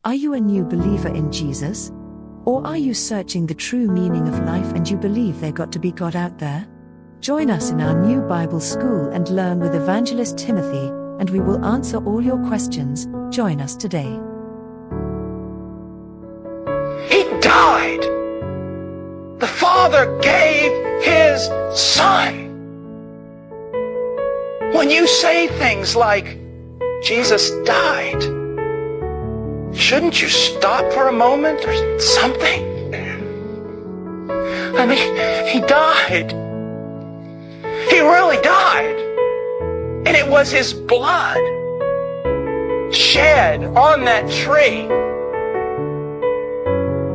Are you a new believer in Jesus? Or are you searching the true meaning of life and you believe there got to be God out there? Join us in our new Bible school and learn with Evangelist Timothy, and we will answer all your questions. Join us today. He died. The Father gave His Son. When you say things like, Jesus died, shouldn't you stop for a moment or something? I mean, He died. He really died. And it was His blood shed on that tree.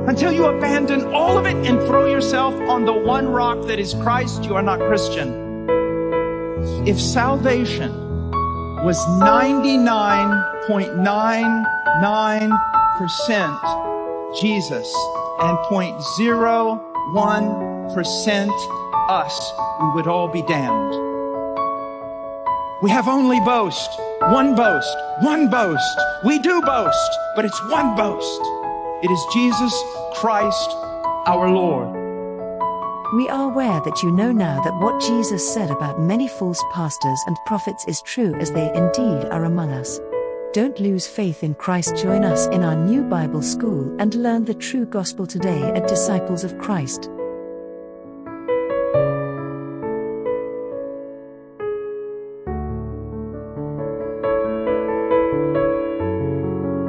Until you abandon all of it and throw yourself on the one rock that is Christ, you are not Christian. If salvation was 99.99% Jesus and 0.01% us, we would all be damned. We have only boast, one boast, one boast. We do boast, but it's one boast. It is Jesus Christ, our Lord. We are aware that you know now that what Jesus said about many false pastors and prophets is true, as they indeed are among us. Don't lose faith in Christ. Join us in our new Bible school and learn the true gospel today at Disciples of Christ.